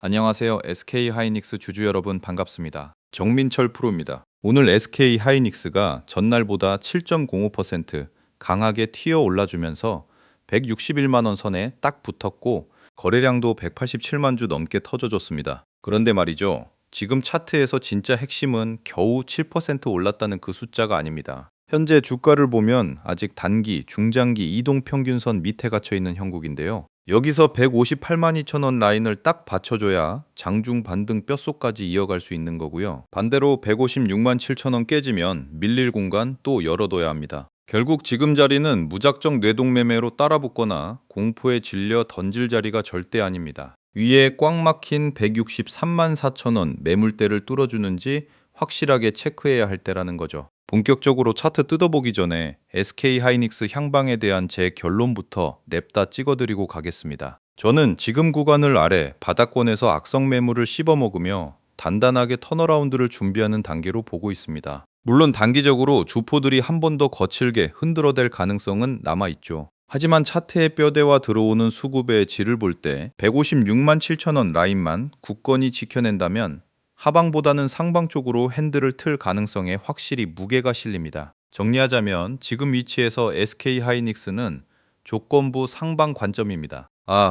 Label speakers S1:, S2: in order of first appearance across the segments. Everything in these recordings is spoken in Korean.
S1: 안녕하세요. SK하이닉스 주주 여러분 반갑습니다. 정민철 프로입니다. 오늘 SK하이닉스가 전날보다 7.05% 강하게 튀어 올라주면서 161만 원 선에 딱 붙었고 거래량도 187만 주 넘게 터져줬습니다. 그런데 말이죠. 지금 차트에서 진짜 핵심은 겨우 7% 올랐다는 그 숫자가 아닙니다. 현재 주가를 보면 아직 단기, 중장기 이동평균선 밑에 갇혀 있는 형국인데요. 여기서 158만 2천 원 라인을 딱 받쳐줘야 장중 반등 뼛속까지 이어갈 수 있는 거고요. 반대로 156만 7천 원 깨지면 밀릴 공간 또 열어둬야 합니다. 결국 지금 자리는 무작정 뇌동매매로 따라붙거나 공포에 질려 던질 자리가 절대 아닙니다. 위에 꽉 막힌 163만 4천 원 매물대를 뚫어주는지 확실하게 체크해야 할 때라는 거죠. 본격적으로 차트 뜯어보기 전에 SK하이닉스 향방에 대한 제 결론부터 냅다 찍어드리고 가겠습니다. 저는 지금 구간을 아래 바닥권에서 악성 매물을 씹어먹으며 단단하게 턴어라운드를 준비하는 단계로 보고 있습니다. 물론 단기적으로 주포들이 한 번 더 거칠게 흔들어댈 가능성은 남아있죠. 하지만 차트의 뼈대와 들어오는 수급의 질을 볼 때 156만 7천 원 라인만 굳건히 지켜낸다면 하방보다는 상방 쪽으로 핸들을 틀 가능성에 확실히 무게가 실립니다. 정리하자면 지금 위치에서 SK하이닉스는 조건부 상방 관점입니다.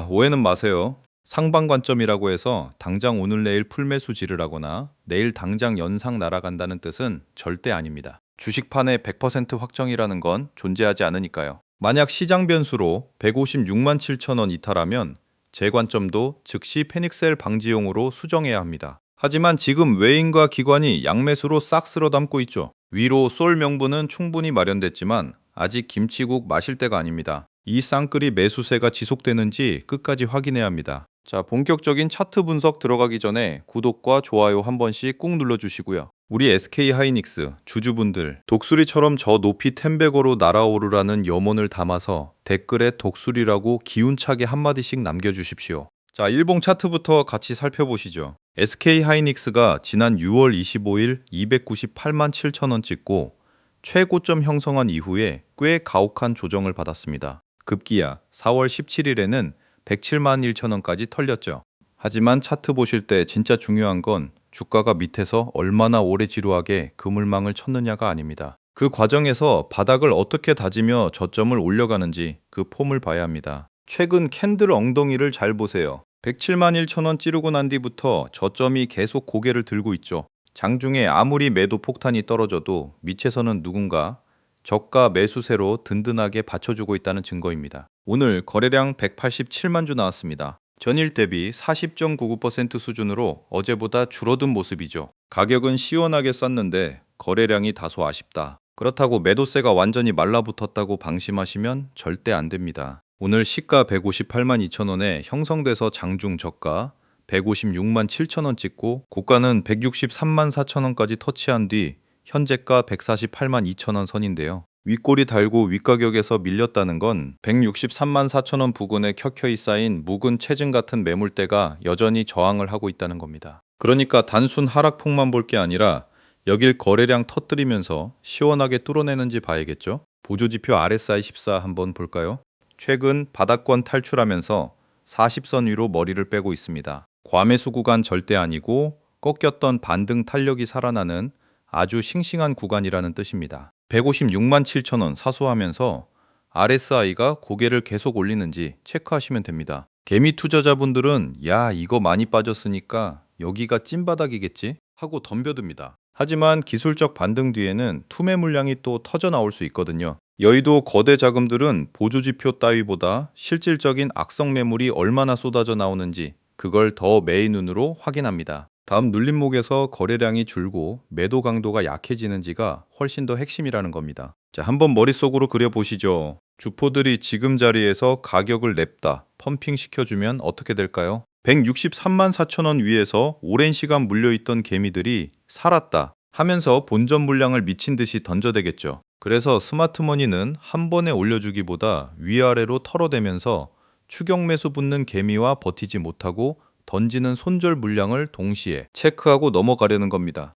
S1: 오해는 마세요. 상방 관점이라고 해서 당장 오늘 내일 풀매수 지르라거나 내일 당장 연상 날아간다는 뜻은 절대 아닙니다. 주식판에 100% 확정이라는 건 존재하지 않으니까요. 만약 시장 변수로 156만 7천 원 이탈하면 제 관점도 즉시 패닉셀 방지용으로 수정해야 합니다. 하지만 지금 외인과 기관이 양매수로 싹 쓸어 담고 있죠. 위로 쏠 명분은 충분히 마련됐지만 아직 김치국 마실 때가 아닙니다. 이 쌍끌이 매수세가 지속되는지 끝까지 확인해야 합니다. 자, 본격적인 차트 분석 들어가기 전에 구독과 좋아요 한 번씩 꾹 눌러주시고요. 우리 SK하이닉스 주주분들, 독수리처럼 저 높이 템백어로 날아오르라는 염원을 담아서 댓글에 독수리라고 기운차게 한마디씩 남겨주십시오. 자, 일봉 차트부터 같이 살펴보시죠. SK하이닉스가 지난 6월 25일 298만 7천 원 찍고 최고점 형성한 이후에 꽤 가혹한 조정을 받았습니다. 급기야 4월 17일에는 107만 1천 원까지 털렸죠. 하지만 차트 보실 때 진짜 중요한 건 주가가 밑에서 얼마나 오래 지루하게 그물망을 쳤느냐가 아닙니다. 그 과정에서 바닥을 어떻게 다지며 저점을 올려가는지 그 폼을 봐야 합니다. 최근 캔들 엉덩이를 잘 보세요. 107만 1천 원 찌르고 난 뒤부터 저점이 계속 고개를 들고 있죠. 장중에 아무리 매도 폭탄이 떨어져도 밑에서는 누군가 저가 매수세로 든든하게 받쳐주고 있다는 증거입니다. 오늘 거래량 187만 주 나왔습니다. 전일 대비 40.99% 수준으로 어제보다 줄어든 모습이죠. 가격은 시원하게 쌌는데 거래량이 다소 아쉽다. 그렇다고 매도세가 완전히 말라붙었다고 방심하시면 절대 안 됩니다. 오늘 시가 158만 2천 원에 형성돼서 장중 저가 156만 7천 원 찍고 고가는 163만 4천 원까지 터치한 뒤 현재가 148만 2천 원 선인데요. 윗꼬리 달고 윗가격에서 밀렸다는 건 163만 4천 원 부근에 켜켜이 쌓인 묵은 체증 같은 매물대가 여전히 저항을 하고 있다는 겁니다. 그러니까 단순 하락폭만 볼 게 아니라 여길 거래량 터뜨리면서 시원하게 뚫어내는지 봐야겠죠. 보조지표 RSI 14 한번 볼까요? 최근 바닥권 탈출하면서 40선 위로 머리를 빼고 있습니다. 과매수 구간 절대 아니고 꺾였던 반등 탄력이 살아나는 아주 싱싱한 구간이라는 뜻입니다. 156만 7천 원 사수하면서 RSI가 고개를 계속 올리는지 체크하시면 됩니다. 개미 투자자분들은 야, 이거 많이 빠졌으니까 여기가 찐바닥이겠지 하고 덤벼듭니다. 하지만 기술적 반등 뒤에는 투매 물량이 또 터져 나올 수 있거든요. 여의도 거대 자금들은 보조지표 따위보다 실질적인 악성 매물이 얼마나 쏟아져 나오는지 그걸 더 매의 눈으로 확인합니다. 다음 눌림목에서 거래량이 줄고 매도 강도가 약해지는지가 훨씬 더 핵심이라는 겁니다. 자, 한번 머릿속으로 그려보시죠. 주포들이 지금 자리에서 가격을 냅다 펌핑 시켜주면 어떻게 될까요? 163만 4천 원 위에서 오랜 시간 물려있던 개미들이 살았다 하면서 본전 물량을 미친 듯이 던져대겠죠. 그래서 스마트머니는 한 번에 올려주기보다 위아래로 털어대면서 추격 매수 붙는 개미와 버티지 못하고 던지는 손절 물량을 동시에 체크하고 넘어가려는 겁니다.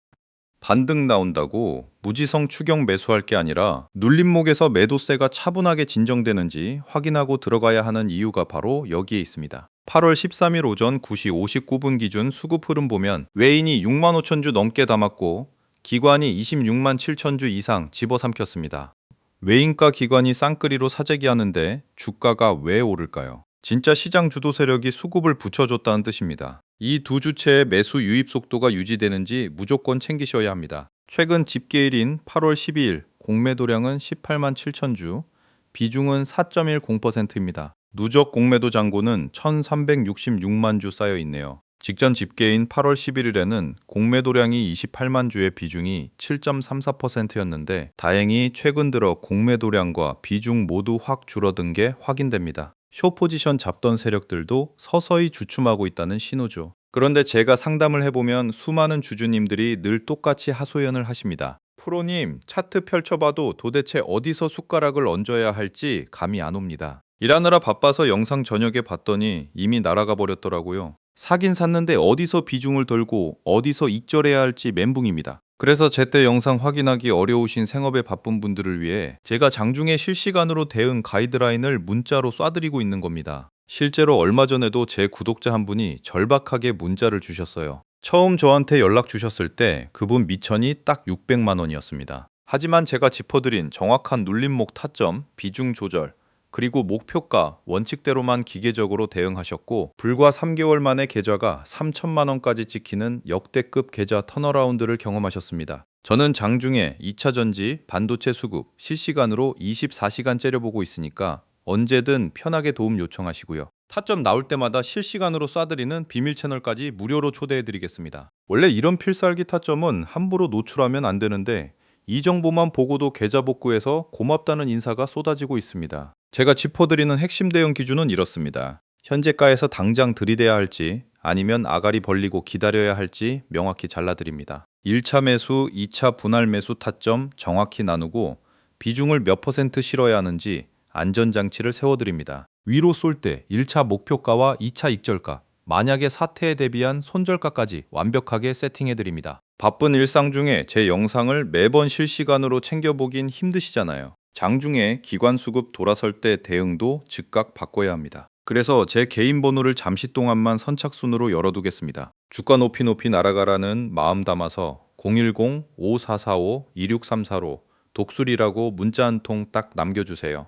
S1: 반등 나온다고 무지성 추격 매수할 게 아니라 눌림목에서 매도세가 차분하게 진정되는지 확인하고 들어가야 하는 이유가 바로 여기에 있습니다. 8월 13일 오전 9시 59분 기준 수급 흐름 보면 외인이 6만 5천 주 넘게 담았고 기관이 26만 7천 주 이상 집어삼켰습니다. 외인과 기관이 쌍끌이로 사재기 하는데 주가가 왜 오를까요? 진짜 시장 주도 세력이 수급을 붙여줬다는 뜻입니다. 이 두 주체의 매수 유입 속도가 유지되는지 무조건 챙기셔야 합니다. 최근 집계일인 8월 12일 공매도량은 18만 7천 주, 비중은 4.10%입니다. 누적 공매도 잔고는 1,366만 주 쌓여 있네요. 직전 집계인 8월 11일에는 공매도량이 28만 주의 비중이 7.34%였는데 다행히 최근 들어 공매도량과 비중 모두 확 줄어든 게 확인됩니다. 숏 포지션 잡던 세력들도 서서히 주춤하고 있다는 신호죠. 그런데 제가 상담을 해보면 수많은 주주님들이 늘 똑같이 하소연을 하십니다. 프로님, 차트 펼쳐봐도 도대체 어디서 숟가락을 얹어야 할지 감이 안 옵니다. 일하느라 바빠서 영상 저녁에 봤더니 이미 날아가 버렸더라고요. 사긴 샀는데 어디서 비중을 들고 어디서 익절해야 할지 멘붕입니다. 그래서 제때 영상 확인하기 어려우신 생업에 바쁜 분들을 위해 제가 장중에 실시간으로 대응 가이드라인을 문자로 쏴드리고 있는 겁니다. 실제로 얼마 전에도 제 구독자 한 분이 절박하게 문자를 주셨어요. 처음 저한테 연락 주셨을 때 그분 미천이 딱 600만 원이었습니다. 하지만 제가 짚어드린 정확한 눌림목 타점, 비중 조절, 그리고 목표가, 원칙대로만 기계적으로 대응하셨고 불과 3개월 만에 계좌가 3천만 원까지 찍히는 역대급 계좌 턴어라운드를 경험하셨습니다. 저는 장중에 2차 전지, 반도체 수급, 실시간으로 24시간 째려보고 있으니까 언제든 편하게 도움 요청하시고요. 타점 나올 때마다 실시간으로 쏴드리는 비밀 채널까지 무료로 초대해드리겠습니다. 원래 이런 필살기 타점은 함부로 노출하면 안 되는데 이 정보만 보고도 계좌 복구해서 고맙다는 인사가 쏟아지고 있습니다. 제가 짚어드리는 핵심 대응 기준은 이렇습니다. 현재가에서 당장 들이대야 할지 아니면 아가리 벌리고 기다려야 할지 명확히 잘라드립니다. 1차 매수, 2차 분할 매수 타점 정확히 나누고 비중을 몇 퍼센트 실어야 하는지 안전장치를 세워드립니다. 위로 쏠 때 1차 목표가와 2차 익절가, 만약에 사태에 대비한 손절가까지 완벽하게 세팅해드립니다. 바쁜 일상 중에 제 영상을 매번 실시간으로 챙겨보긴 힘드시잖아요. 장중에 기관 수급 돌아설 때 대응도 즉각 바꿔야 합니다. 그래서 제 개인 번호를 잠시 동안만 선착순으로 열어두겠습니다. 주가 높이 날아가라는 마음 담아서 010-5445-2634로 독수리라고 문자 한 통 딱 남겨주세요.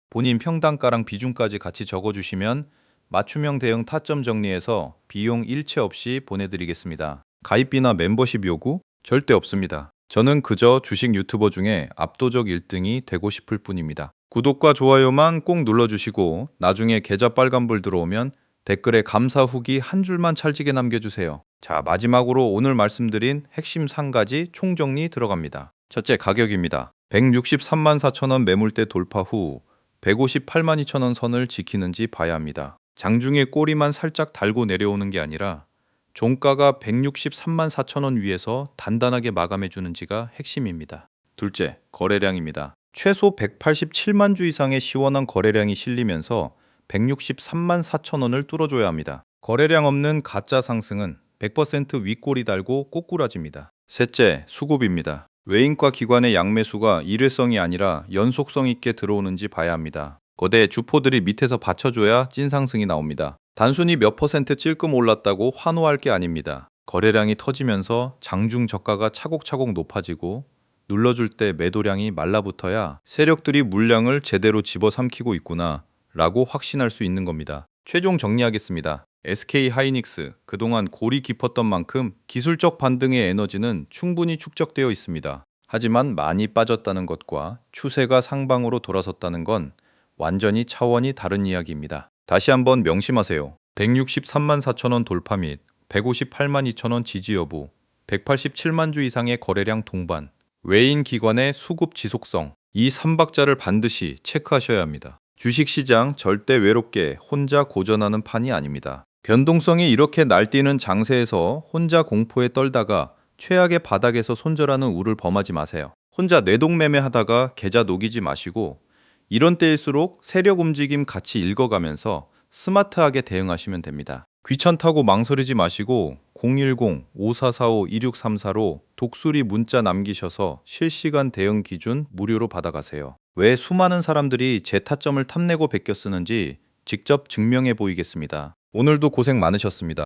S1: 본인 평단가랑 비중까지 같이 적어주시면 맞춤형 대응 타점 정리해서 비용 일체 없이 보내드리겠습니다. 가입비나 멤버십 요구 절대 없습니다. 저는 그저 주식 유튜버 중에 압도적 1등이 되고 싶을 뿐입니다. 구독과 좋아요만 꼭 눌러주시고 나중에 계좌 빨간불 들어오면 댓글에 감사 후기 한 줄만 찰지게 남겨주세요. 자, 마지막으로 오늘 말씀드린 핵심 3가지 총정리 들어갑니다. 첫째, 가격입니다. 163만 4천 원 매물대 돌파 후 158만 2천 원 선을 지키는지 봐야 합니다. 장중에 꼬리만 살짝 달고 내려오는 게 아니라 종가가 163만 4천 원 위에서 단단하게 마감해 주는지가 핵심입니다. 둘째, 거래량입니다. 최소 187만 주 이상의 시원한 거래량이 실리면서 163만 4천 원을 뚫어줘야 합니다. 거래량 없는 가짜 상승은 100% 윗꼬리 달고 꼬꾸라집니다. 셋째, 수급입니다. 외인과 기관의 양매수가 일회성이 아니라 연속성 있게 들어오는지 봐야 합니다. 거대 주포들이 밑에서 받쳐줘야 찐상승이 나옵니다. 단순히 몇 퍼센트 찔끔 올랐다고 환호할 게 아닙니다. 거래량이 터지면서 장중 저가가 차곡차곡 높아지고 눌러줄 때 매도량이 말라붙어야 세력들이 물량을 제대로 집어삼키고 있구나 라고 확신할 수 있는 겁니다. 최종 정리하겠습니다. SK하이닉스, 그동안 골이 깊었던 만큼 기술적 반등의 에너지는 충분히 축적되어 있습니다. 하지만 많이 빠졌다는 것과 추세가 상방으로 돌아섰다는 건 완전히 차원이 다른 이야기입니다. 다시 한번 명심하세요. 163만 4천 원 돌파 및 158만 2천 원 지지 여부, 187만 주 이상의 거래량 동반, 외인 기관의 수급 지속성, 이 3박자를 반드시 체크하셔야 합니다. 주식시장 절대 외롭게 혼자 고전하는 판이 아닙니다. 변동성이 이렇게 날뛰는 장세에서 혼자 공포에 떨다가 최악의 바닥에서 손절하는 우를 범하지 마세요. 혼자 내동매매하다가 계좌 녹이지 마시고 이런 때일수록 세력 움직임 같이 읽어가면서 스마트하게 대응하시면 됩니다. 귀찮다고 망설이지 마시고 010-5445-2634로 독수리 문자 남기셔서 실시간 대응 기준 무료로 받아가세요. 왜 수많은 사람들이 제 타점을 탐내고 베껴 쓰는지 직접 증명해 보이겠습니다. 오늘도 고생 많으셨습니다.